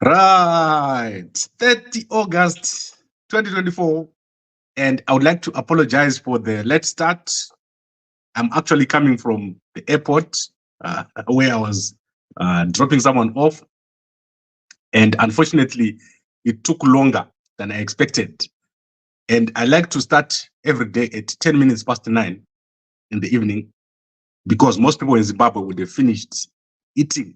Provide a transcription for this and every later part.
Right, 30 August 2024. And I would like to apologize for the late start. I'm actually coming from the airport where I was dropping someone off. And unfortunately, it took longer than I expected. And I like to start every day at 10 minutes past 9 in the evening because most people in Zimbabwe would have finished eating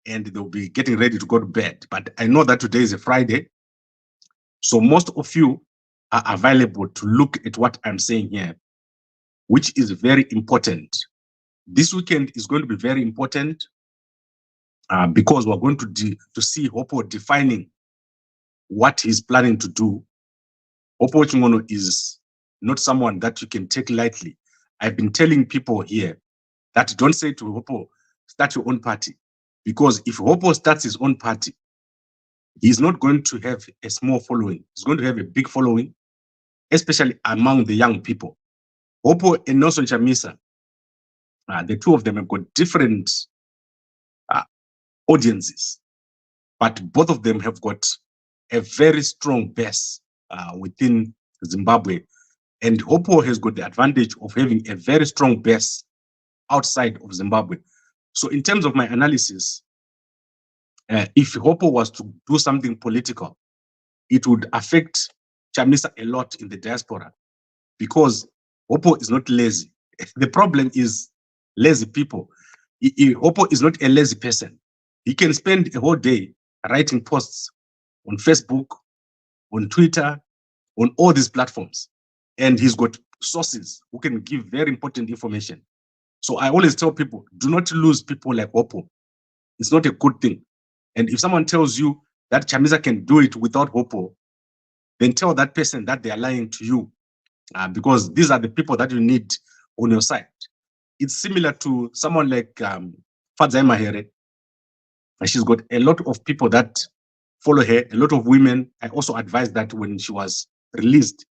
and they'll be getting ready to go to bed. But I know that today is a Friday. So most of you are available to look at what I'm saying here, which is very important. This weekend is going to be very important because we're going to see Hopewell defining what he's planning to do. Hopewell Chingono is not someone that you can take lightly. I've been telling people here that don't say to Hopewell, start your own party. Because if Hopewell starts his own party, he's not going to have a small following. He's going to have a big following, especially among the young people. Hopewell and Nelson Chamisa, the two of them have got different audiences, but both of them have got a very strong base within Zimbabwe. And Hopewell has got the advantage of having a very strong base outside of Zimbabwe. So in terms of my analysis, if Hopewell was to do something political, it would affect Chamisa a lot in the diaspora because Hopewell is not lazy. The problem is lazy people. Hopewell is not a lazy person. He can spend a whole day writing posts on Facebook, on Twitter, on all these platforms. And he's got sources who can give very important information. So I always tell people, do not lose people like Hopewell. It's not a good thing. And if someone tells you that Chamisa can do it without Hopewell, then tell that person that they are lying to you because these are the people that you need on your side. It's similar to someone like Fadzai Mahere. She's got a lot of people that follow her, a lot of women. I also advised that when she was released,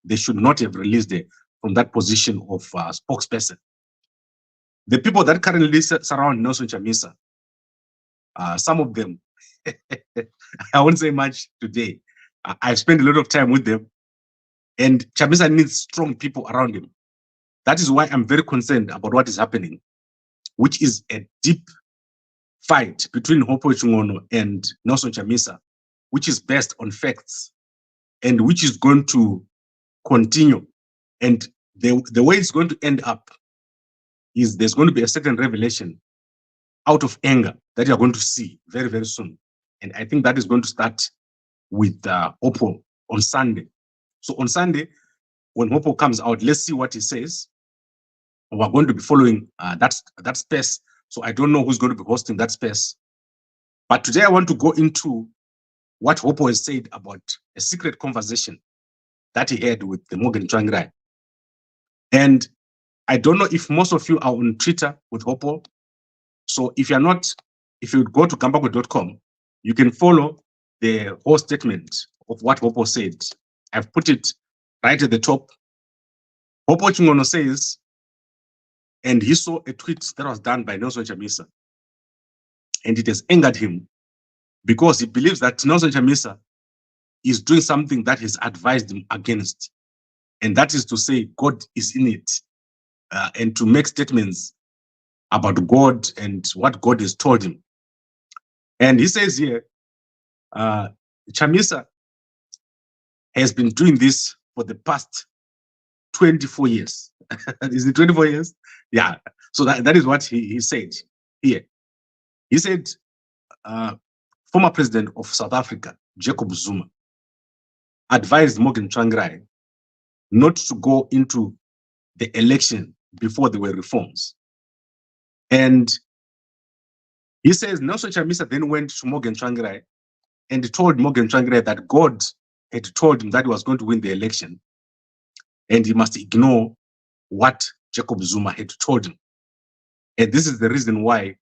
they should not have released her from that position of spokesperson. The people that currently surround Nelson Chamisa, some of them, I won't say much today. I've spent a lot of time with them, and Chamisa needs strong people around him. That is why I'm very concerned about what is happening, which is a deep fight between Hopewell Chingono and Nelson Chamisa, which is based on facts and which is going to continue. And the way it's going to end up is there's going to be a certain revelation out of anger that you're going to see very, very soon. And I think that is going to start with Hopewell on Sunday. So on Sunday, when Hopewell comes out, let's see what he says. We're going to be following that space. So I don't know who's going to be hosting that space. But today I want to go into what Hopewell has said about a secret conversation that he had with the Morgan Tsvangirai. And I don't know if most of you are on Twitter with Hopewell. So if you're not, if you go to kambako.com, you can follow the whole statement of what Hopewell said. I've put it right at the top. Hopewell Chingono says, and he saw a tweet that was done by Nelson Chamisa, and it has angered him because he believes that Nelson Chamisa is doing something that he's advised him against. And that is to say, God is in it, and to make statements about God and what God has told him. And he says here, Chamisa has been doing this for the past 24 years. Is it 24 years? Yeah. So that is what he said here. He said, former president of South Africa, Jacob Zuma, advised Morgan Tsvangirai not to go into the election before there were reforms. And he says Nelson Chamisa then went to Morgan Tsvangirai and told Morgan Tsvangirai that God had told him that he was going to win the election and he must ignore what Jacob Zuma had told him. And this is the reason why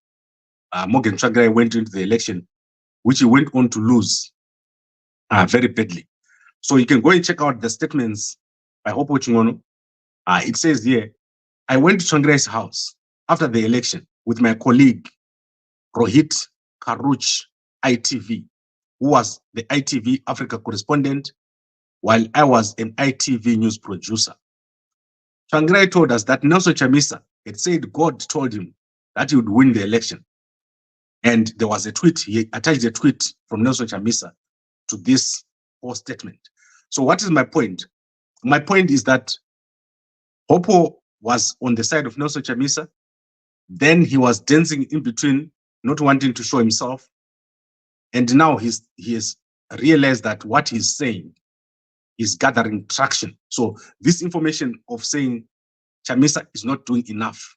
Morgan Tsvangirai went into the election, which he went on to lose very badly. So you can go and check out the statements by Hopewell Chingono. It says here, I went to Tsvangirai's house after the election with my colleague, Rohit Karuch, ITV, who was the ITV Africa correspondent, while I was an ITV news producer. Tsvangirai told us that Nelson Chamisa had said God told him that he would win the election. And there was a tweet, he attached a tweet from Nelson Chamisa to this whole statement. So what is my point? My point is that Hopewell was on the side of Nelson Chamisa. Then he was dancing in between, not wanting to show himself. And now he has realized that what he's saying is gathering traction. So this information of saying Chamisa is not doing enough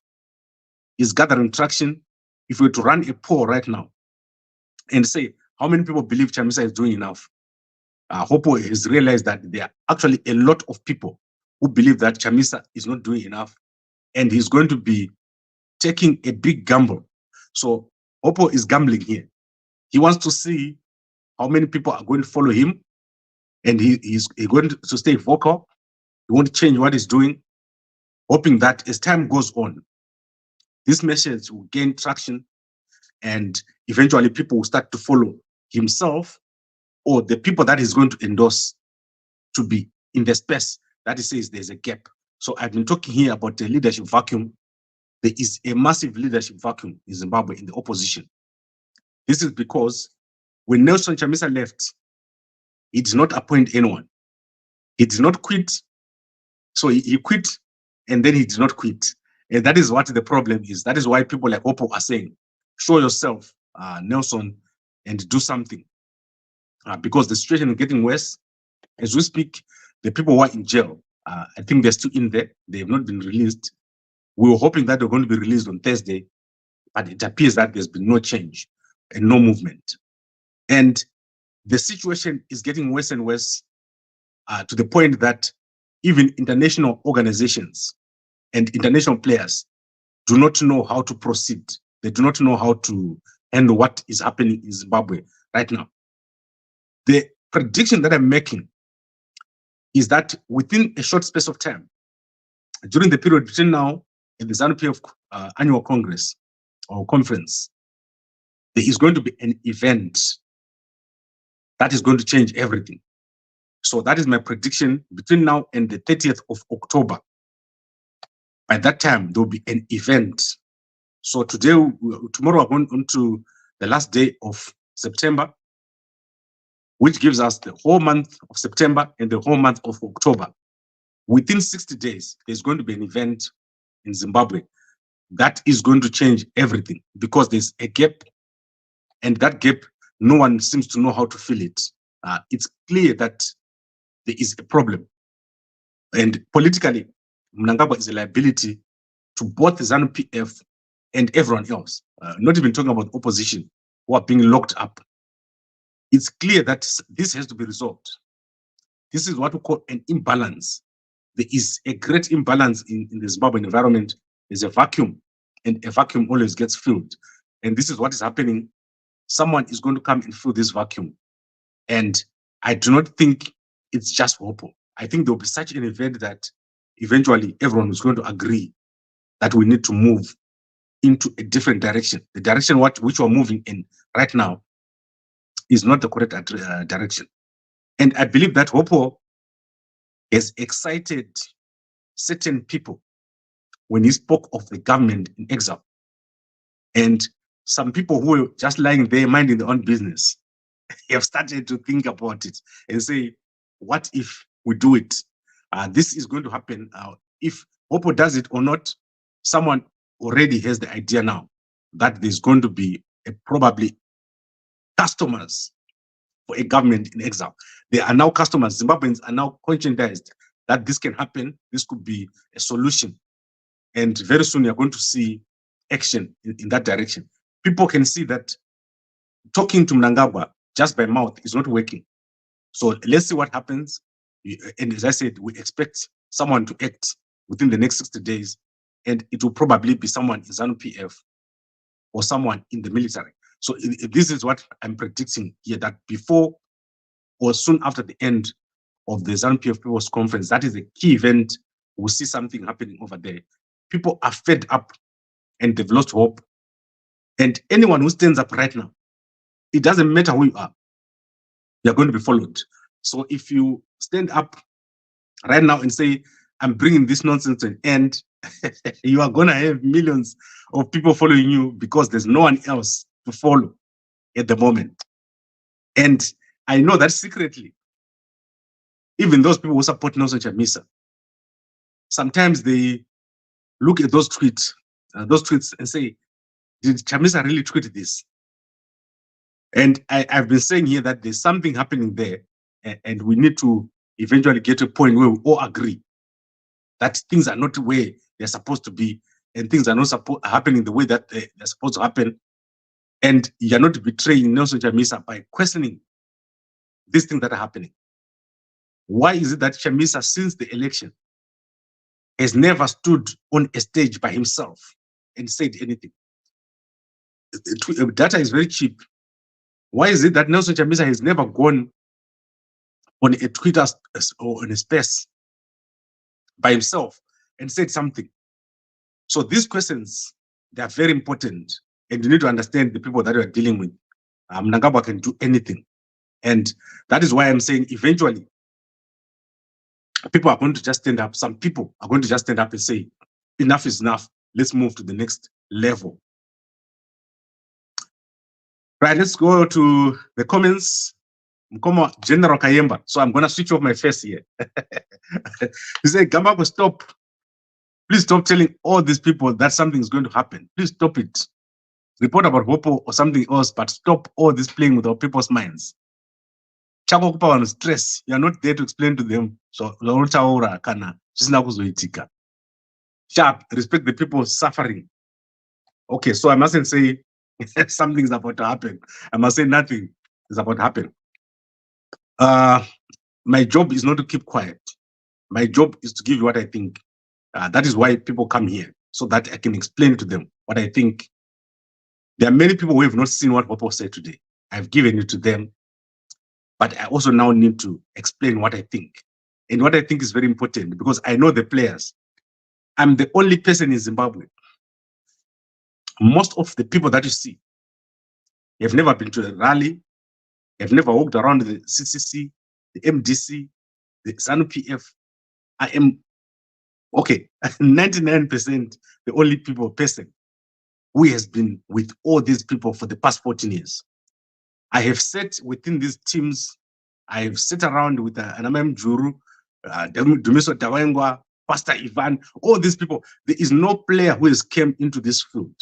is gathering traction. If we were to run a poll right now and say, how many people believe Chamisa is doing enough? Hopewell has realized that there are actually a lot of people who believe that Chamisa is not doing enough, and he's going to be taking a big gamble. So Hopewell is gambling here. He wants to see how many people are going to follow him, and he's going to stay vocal. He won't change what he's doing, hoping that as time goes on, this message will gain traction, and eventually people will start to follow himself or the people that he's going to endorse to be in the space that he says there's a gap. So I've been talking here about the leadership vacuum. There is a massive leadership vacuum in Zimbabwe in the opposition. This is because when Nelson Chamisa left, he did not appoint anyone. He did not quit. So he quit, and then he did not quit. And that is what the problem is. That is why people like Oppo are saying, show yourself, Nelson, and do something. Because the situation is getting worse. As we speak, the people who are in jail, I think they're still in there. They have not been released. We were hoping that they're going to be released on Thursday, but it appears that there's been no change and no movement. And the situation is getting worse and worse to the point that even international organizations and international players do not know how to proceed. They do not know how to handle what is happening in Zimbabwe right now. The prediction that I'm making is that within a short space of time, during the period between now and the ZANU-PF annual Congress or conference, there is going to be an event that is going to change everything. So that is my prediction between now and the 30th of October. By that time, there will be an event. So tomorrow we're going on to the last day of September, which gives us the whole month of September and the whole month of October. Within 60 days, there's going to be an event in Zimbabwe that is going to change everything because there's a gap, and that gap, no one seems to know how to fill it. It's clear that there is a problem. And politically, Mnangagwa is a liability to both the ZANU-PF and everyone else, not even talking about opposition who are being locked up. It's clear that this has to be resolved. This is what we call an imbalance. There is a great imbalance in the Zimbabwean environment. There's a vacuum, and a vacuum always gets filled. And this is what is happening. Someone is going to come and fill this vacuum. And I do not think it's just Hopewell. I think there will be such an event that eventually everyone is going to agree that we need to move into a different direction. The direction which we're moving in right now is not the correct direction. And I believe that Hopewell has excited certain people when he spoke of the government in exile. And some people who were just lying there minding their own business have started to think about it and say, what if we do it? This is going to happen. If Hopewell does it or not, someone already has the idea now that there's going to be probably customers for a government in exile. There are now customers. Zimbabweans are now conscientized that this can happen. This could be a solution. And very soon you're going to see action in that direction. People can see that talking to Mnangagwa just by mouth is not working. So let's see what happens. And as I said, we expect someone to act within the next 60 days, and it will probably be someone in ZANU-PF or someone in the military. So this is what I'm predicting here, that before or soon after the end of the ZANU-PF People's Conference, that is a key event, we'll see something happening over there. People are fed up and they've lost hope. And anyone who stands up right now, it doesn't matter who you are. you're going to be followed. So if you stand up right now and say, I'm bringing this nonsense to an end, you are going to have millions of people following you because there's no one else to follow at the moment. And I know that secretly, even those people who support Nelson Chamisa, sometimes they look at those tweets and say, did Chamisa really tweet this? And I've been saying here that there's something happening there, and we need to eventually get to a point where we all agree that things are not where they're supposed to be, and things are not happening the way that they're supposed to happen. And you're not betraying Nelson Chamisa by questioning these things that are happening. Why is it that Chamisa, since the election, has never stood on a stage by himself and said anything? Data is very cheap. Why is it that Nelson Chamisa has never gone on a Twitter or on a space by himself and said something? So these questions, they are very important, and you need to understand the people that you are dealing with. Mnangagwa can do anything, and that is why I'm saying eventually people are going to just stand up. Some people are going to just stand up and say, enough is enough. Let's move to the next level. Right, let's go to the comments. Mkomo General Kayemba. So I'm going to switch off my face here. He said, Gambako, stop. Please stop telling all these people that something is going to happen. Please stop it. Report about Hopo or something else, but stop all this playing with our people's minds. Chako kupa wanu stress. You're not there to explain to them. So, sharp, respect the people suffering. Okay, so I mustn't say something's about to happen. I must say nothing is about to happen. My job is not to keep quiet. My job is to give you what I think. That is why people come here, so that I can explain to them what I think. There are many people who have not seen what Hopo said today. I've given it to them, but I also now need to explain what I think. And what I think is very important because I know the players. I'm the only person in Zimbabwe. Most of the people that you see have never been to a rally, have never walked around the CCC, the MDC, the ZANU-PF. I am, okay, 99% the only person who has been with all these people for the past 14 years. I have sat within these teams. I have sat around with Anamem Juru, Dumiso Tawengwa, Pastor Ivan, all these people. There is no player who has come into this field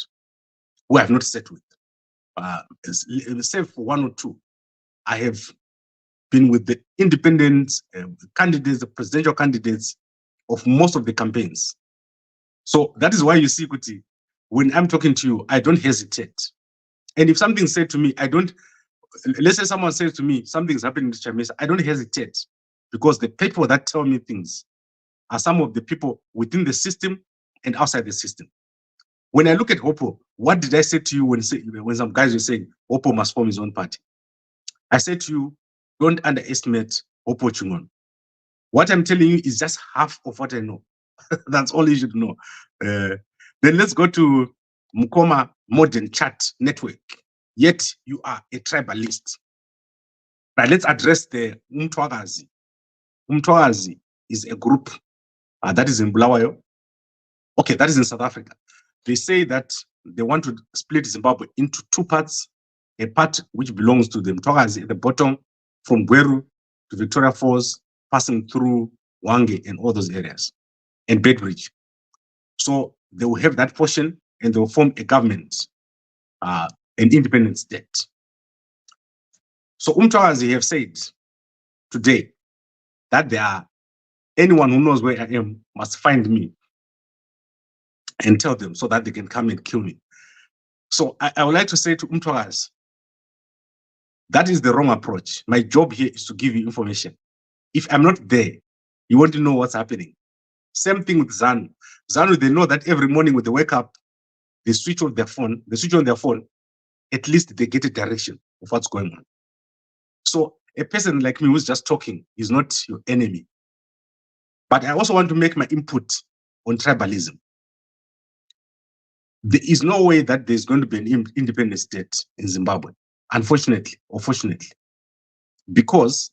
who I have not sat with. Except for one or two. I have been with the independent candidates, the presidential candidates of most of the campaigns. So that is why you see, Kuti, when I'm talking to you, I don't hesitate. And if something's said to me, I don't, let's say someone says to me, something's happening to Chamisa, I don't hesitate because the people that tell me things are some of the people within the system and outside the system. When I look at Hopo, what did I say to you when some guys were saying Hopo must form his own party? I said to you, don't underestimate Hopo Chingon. What I'm telling you is just half of what I know. That's all you should know. Then let's go to Mukoma Modern Chat Network. Yet you are a tribalist. But let's address the Umtwagazi. Umtwagazi is a group that is in Bulawayo. Okay, that is in South Africa. They say that they want to split Zimbabwe into two parts. A part which belongs to the Mtwagazi at the bottom, from Gweru to Victoria Falls, passing through Wange and all those areas, and Bedbridge. So they will have that portion and they will form a government, an independent state. So Umtwagazi have said today that there are anyone who knows where I am must find me and tell them so that they can come and kill me. So I would like to say to Umtwagazi, that is the wrong approach. My job here is to give you information. If I'm not there, you want to know what's happening. Same thing with ZANU. ZANU, they know that every morning when they wake up, they switch on their phone, at least they get a direction of what's going on. So a person like me who's just talking is not your enemy. But I also want to make my input on tribalism. There is no way that there's going to be an independent state in Zimbabwe, unfortunately or fortunately. because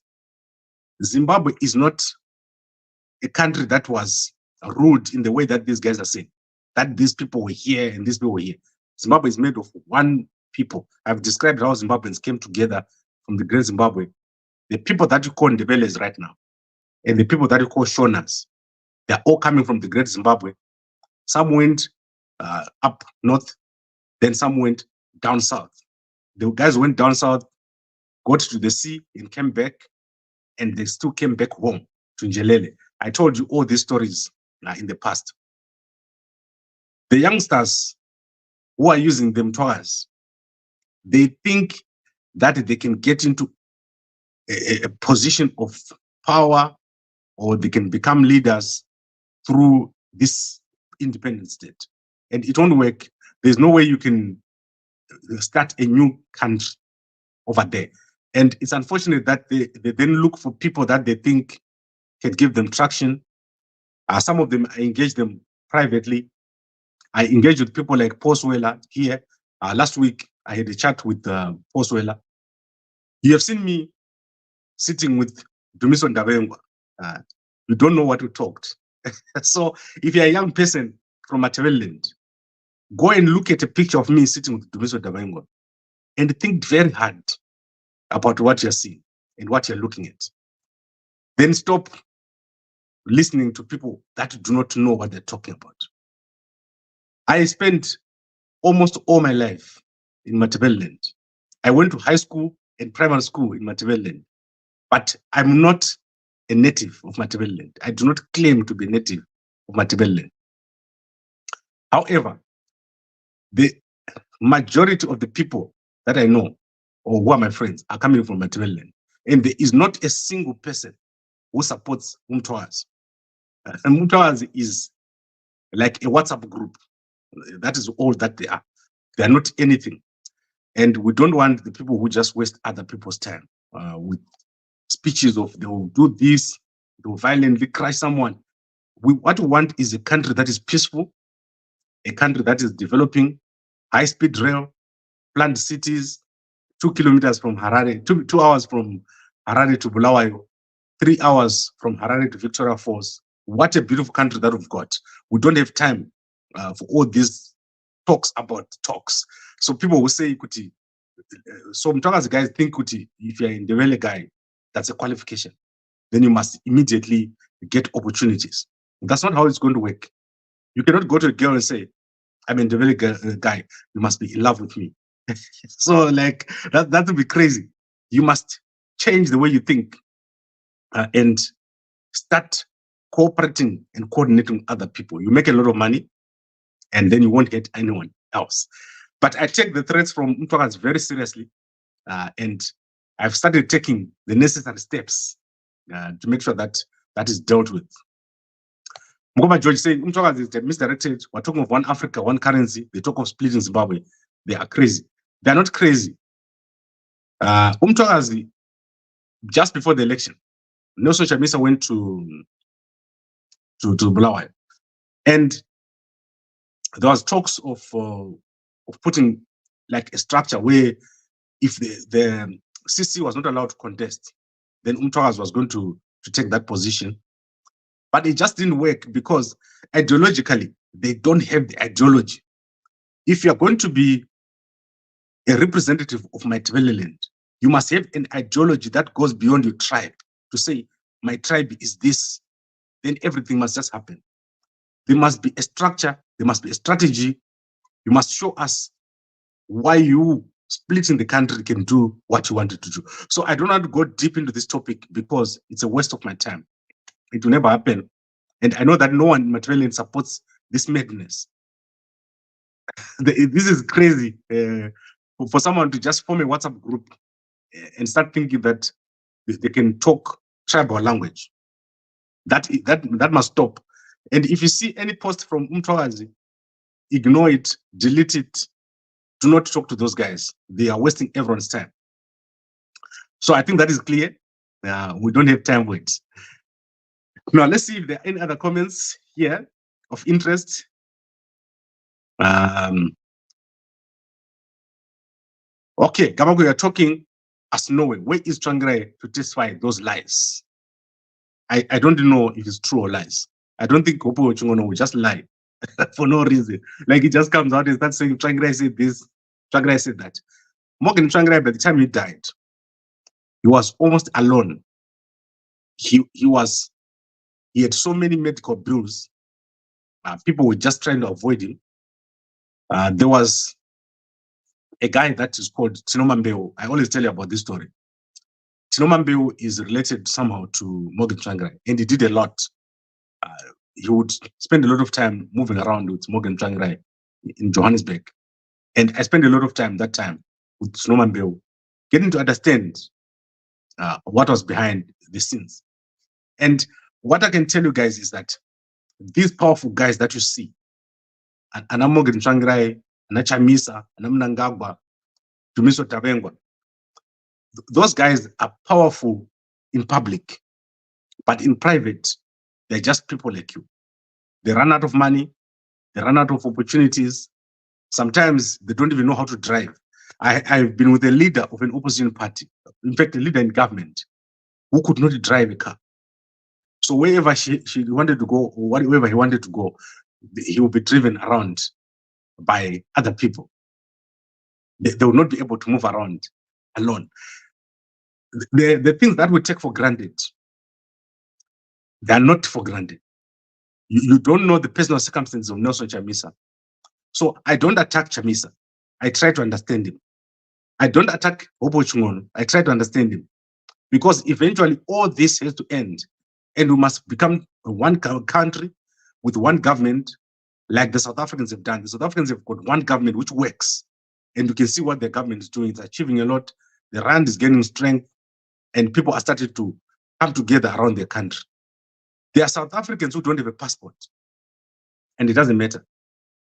Zimbabwe is not a country that was ruled in the way that these guys are saying, that these people were here and these people were here. Zimbabwe is made of one people. I've described how Zimbabweans came together from the Great Zimbabwe. The people that you call Ndebeles right now, and the people that you call Shonas, they're all coming from the Great Zimbabwe. Some went up north, then some went down south. The guys went down south, got to the sea and came back, and they still came back home to Njelele. I told you all these stories in the past. The youngsters who are using them tours, they think that they can get into a position of power, or they can become leaders through this independent state. And it won't work. There's no way you can start a new country over there. And it's unfortunate that they then look for people that they think can give them traction. Some of them, I engage them privately. I engage with people like Poswela here. Last week, I had a chat with Poswela. You have seen me sitting with Dumiso Ndabengwa. You don't know what we talked. So if you're a young person from Matabeleland, go and look at a picture of me sitting with Dumiso Ndabengwa and think very hard about what you're seeing and what you're looking at. Then stop listening to people that do not know what they're talking about. I spent almost all my life in Matabeleland. I went to high school and primary school in Matabeleland, but I'm not a native of Matabeleland. I do not claim to be a native of Matabeleland. However, the majority of the people that I know or who are my friends are coming from Matabeleland, and there is not a single person who supports Umtwazi. And Umtwazi is like a WhatsApp group. That is all that they are. They are not anything. And we don't want the people who just waste other people's time with speeches of they will do this, they will violently crush someone. What we want is a country that is peaceful, a country that is developing, high-speed rail, planned cities, 2 kilometers from Harare, 2 hours from Harare to Bulawayo, 3 hours from Harare to Victoria Falls. What a beautiful country that we've got. We don't have time for all these talks about talks. So people will say, Kuti, so Mtwakazi guys think, Kuti, if you're in the Ndebele guy, that's a qualification. Then you must immediately get opportunities. That's not how it's going to work. You cannot go to a girl and say, I'm a Ndebele guy, you must be in love with me. So like, that would be crazy. You must change the way you think and start cooperating and coordinating with other people. You make a lot of money and then you won't hurt anyone else. But I take the threats from Mtwakazi very seriously, and I've started taking the necessary steps to make sure that that is dealt with. Mugoma George saying Mtwakazi is misdirected. We're talking of one Africa, one currency. They talk of splitting Zimbabwe. They are crazy. They are not crazy. Mtwakazi, just before the election, Nelson Chamisa went to Bulawayo, and there was talks of putting like a structure where if the CC was not allowed to contest, then Mtwakazi was going to take that position. But it just didn't work because ideologically, they don't have the ideology. If you're going to be a representative of Matabeleland, you must have an ideology that goes beyond your tribe to say, my tribe is this. Then everything must just happen. There must be a structure. There must be a strategy. You must show us why you splitting the country can do what you wanted to do. So I don't want to go deep into this topic because it's a waste of my time. It will never happen. And I know that no one in Matabeleland supports this madness. This is crazy for someone to just form a WhatsApp group and start thinking that they can talk tribal language. That must stop. And if you see any post from Mtwakazi, ignore it, delete it. Do not talk to those guys. They are wasting everyone's time. So I think that is clear. We don't have time for it. Now, let's see if there are any other comments here of interest. Okay, Gamago, you're talking as nowhere. Where is Tsvangirai to testify those lies? I don't know if it's true or lies. I don't think Hopewell will just lie for no reason. Like he just comes out and starts saying Tsvangirai said this, Tsvangirai said that. Morgan Tsvangirai, by the time he died, he was almost alone. He had so many medical bills. People were just trying to avoid him. There was a guy that is called Tinomambeo. I always tell you about this story. Tinomambeo is related somehow to Morgan Tsvangirai, and he did a lot. He would spend a lot of time moving around with Morgan Tsvangirai in Johannesburg. And I spent a lot of time that time with Tinomambeo, getting to understand what was behind the scenes. And what I can tell you guys is that these powerful guys that you see, Ana Morgan Tsvangirai, Ana Chamisa, Ana Mnangagwa, Dumiso Tabengwa, those guys are powerful in public, but in private, they're just people like you. They run out of money, they run out of opportunities. Sometimes they don't even know how to drive. I've been with a leader of an opposition party, in fact, a leader in government, who could not drive a car. So wherever she wanted to go, or wherever he wanted to go, he will be driven around by other people. They will not be able to move around alone. The things that we take for granted, they are not for granted. You don't know the personal circumstances of Nelson Chamisa. So I don't attack Chamisa. I try to understand him. I don't attack Hopewell. I try to understand him. Because eventually all this has to end. And we must become one country with one government, like the South Africans have done. The South Africans have got one government which works. And you can see what the government is doing. It's achieving a lot. The rand is gaining strength. And people are starting to come together around their country. There are South Africans who don't have a passport. And it doesn't matter.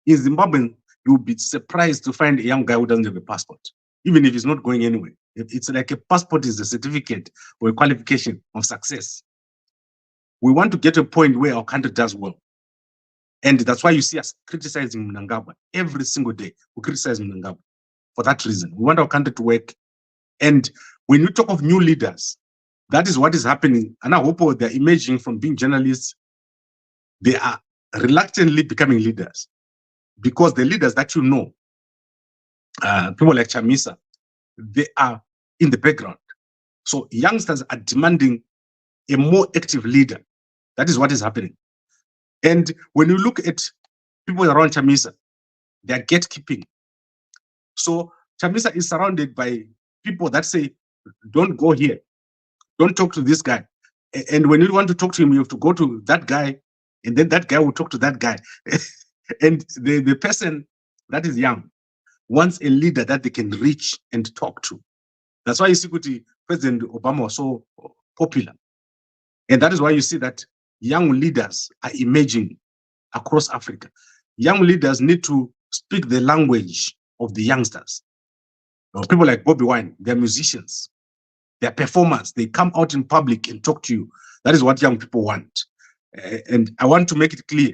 In Zimbabwe, you'll be surprised to find a young guy who doesn't have a passport, even if he's not going anywhere. It's like a passport is a certificate or a qualification of success. We want to get to a point where our country does well. And that's why you see us criticizing Mnangagwa every single day. We criticize Mnangagwa for that reason. We want our country to work. And when you talk of new leaders, that is what is happening. And I hope they're emerging from being journalists. They are reluctantly becoming leaders because the leaders that you know, people like Chamisa, they are in the background. So youngsters are demanding a more active leader. That is what is happening. And when you look at people around Chamisa, they are gatekeeping. So Chamisa is surrounded by people that say, don't go here. Don't talk to this guy. And when you want to talk to him, you have to go to that guy, and then that guy will talk to that guy. And the person that is young wants a leader that they can reach and talk to. That's why you see President Obama was so popular. And that is why you see that young leaders are emerging across Africa. Young leaders need to speak the language of the youngsters. People like Bobby Wine, they're musicians. They're performers. They come out in public and talk to you. That is what young people want. And I want to make it clear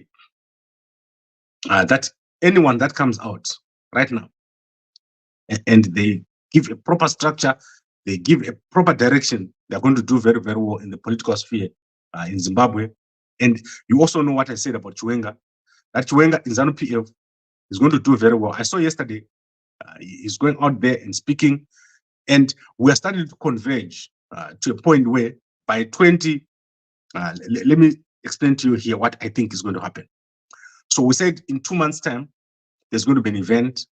that anyone that comes out right now and they give a proper structure, they give a proper direction, they're going to do very, very well in the political sphere in Zimbabwe. And you also know what I said about Chiwenga, that Chiwenga in ZANU-PF is going to do very well. I saw yesterday, he's going out there and speaking, and we are starting to converge to a point where by 20, let me explain to you here what I think is going to happen. So we said in 2 months' time, there's going to be an event.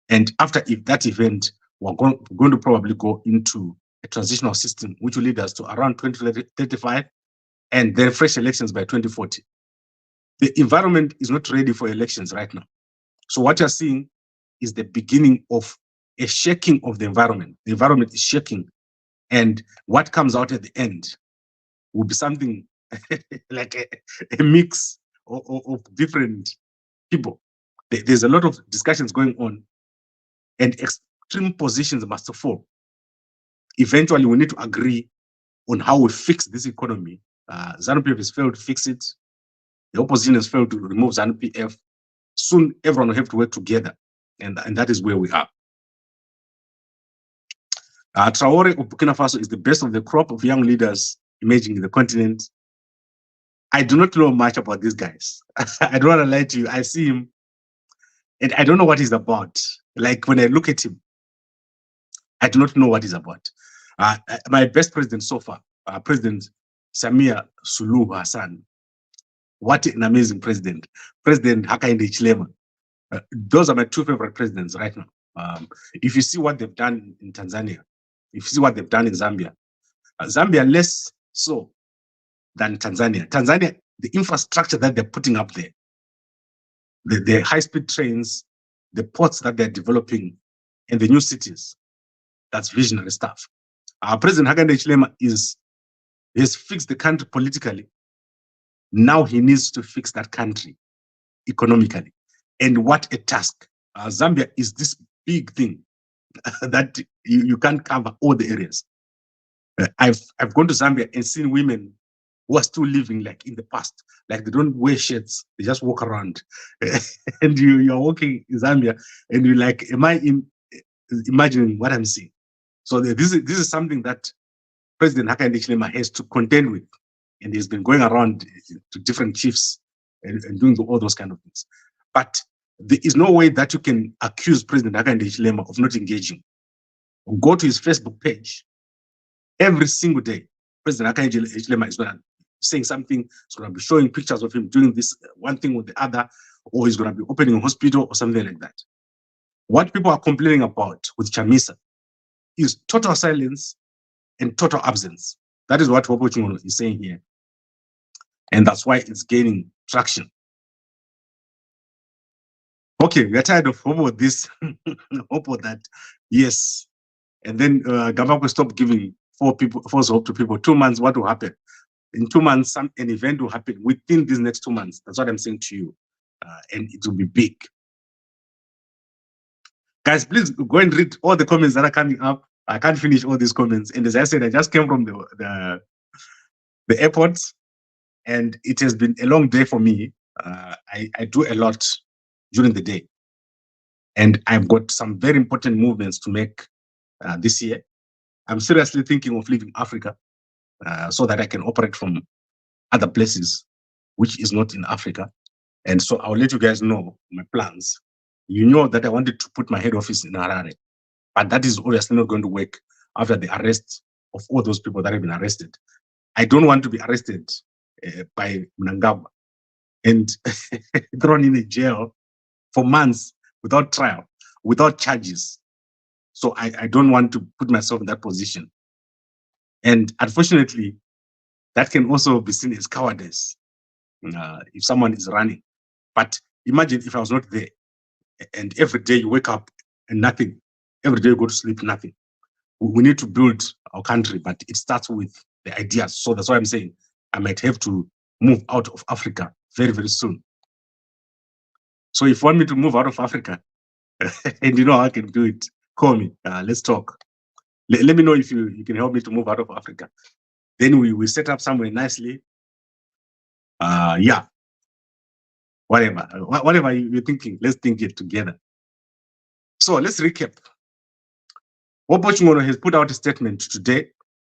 And after that event, we're going to probably go into a transitional system, which will lead us to around 2035, and then fresh elections by 2040. The environment is not ready for elections right now. So what you're seeing is the beginning of a shaking of the environment. The environment is shaking. And what comes out at the end will be something like a mix of different people. There's a lot of discussions going on, and extreme positions must fall. Eventually, we need to agree on how we fix this economy. ZANU-PF has failed to fix it. The opposition has failed to remove ZANU-PF. Soon, everyone will have to work together, and that is where we are. Traore of Burkina Faso is the best of the crop of young leaders emerging in the continent. I do not know much about these guys. I don't want to lie to you. I see him and I don't know what he's about. Like when I look at him, I do not know what he's about. My best president so far, President Samia Suluhu Hassan. What an amazing president. President Hakainde Hichilema. Those are my two favorite presidents right now. If you see what they've done in Tanzania, if you see what they've done in Zambia, Zambia less so than Tanzania. Tanzania, the infrastructure that they're putting up there, the high-speed trains, the ports that they're developing, and the new cities, that's visionary stuff. President Hakainde Hichilema has fixed the country politically. Now he needs to fix that country economically. And what a task. Zambia is this big thing that you can't cover all the areas. I've gone to Zambia and seen women who are still living like in the past. Like they don't wear shirts, they just walk around. And you're walking in Zambia and you're like, am I imagining what I'm seeing? So this is something that President Hakainde Hichilema has to contend with. And he's been going around to different chiefs and doing all those kind of things. But there is no way that you can accuse President Hakainde Hichilema of not engaging. Go to his Facebook page. Every single day, President Hakainde Hichilema is going to saying something. He's going to be showing pictures of him doing this one thing with the other, or he's going to be opening a hospital or something like that. What people are complaining about with Chamisa is total silence and total absence. That is what Hopewell is saying here. And that's why it's gaining traction. Okay, we're tired of Hopewell this, Hopewell that, yes. And then Zimbabwe stop giving false hope to people. 2 months, what will happen? In 2 months, an event will happen within these next 2 months. That's what I'm saying to you. And it will be big. Guys, please go and read all the comments that are coming up. I can't finish all these comments. And as I said, I just came from the airport, and it has been a long day for me. I do a lot during the day. And I've got some very important movements to make this year. I'm seriously thinking of leaving Africa so that I can operate from other places, which is not in Africa. And so I'll let you guys know my plans. You know that I wanted to put my head office in Harare, but that is obviously not going to work after the arrest of all those people that have been arrested. I don't want to be arrested by Mnangagwa and thrown in a jail for months without trial, without charges. So I don't want to put myself in that position. And unfortunately, that can also be seen as cowardice if someone is running. But imagine if I was not there, and every day you wake up and nothing, every day you go to sleep, nothing. We need to build our country, but it starts with the ideas. So that's why I'm saying I might have to move out of Africa very, very soon. So if you want me to move out of Africa, and you know how I can do it, call me. Let's talk. Let me know if you can help me to move out of Africa. Then we set up somewhere nicely. Yeah. Whatever you're thinking, let's think it together. So let's recap. Hopewell has put out a statement today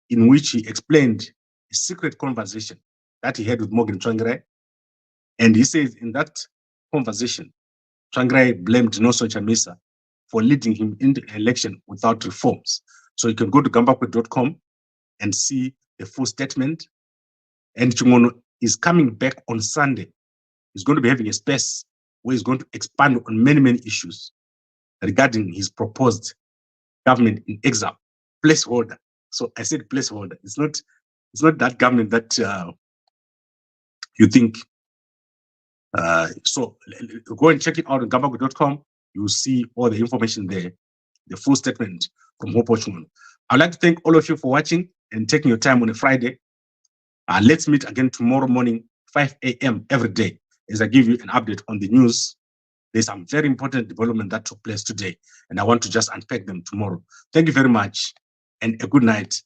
in which he explained a secret conversation that he had with Morgan Tsvangirai. And he says in that conversation, Tsvangirai blamed Nelson Chamisa for leading him into an election without reforms. So you can go to Zimbabwe.com and see the full statement. And Chungono is coming back on Sunday. He's going to be having a space where he's going to expand on many, many issues regarding his proposed government in exile, placeholder. So I said placeholder. It's not that government that you think. So go and check it out on Zimbabwe.com. You'll see all the information there, the full statement from Hopewell. I'd like to thank all of you for watching and taking your time on a Friday. Let's meet again tomorrow morning, 5 a.m. every day, as I give you an update on the news. There's some very important development that took place today, and I want to just unpack them tomorrow. Thank you very much, and a good night.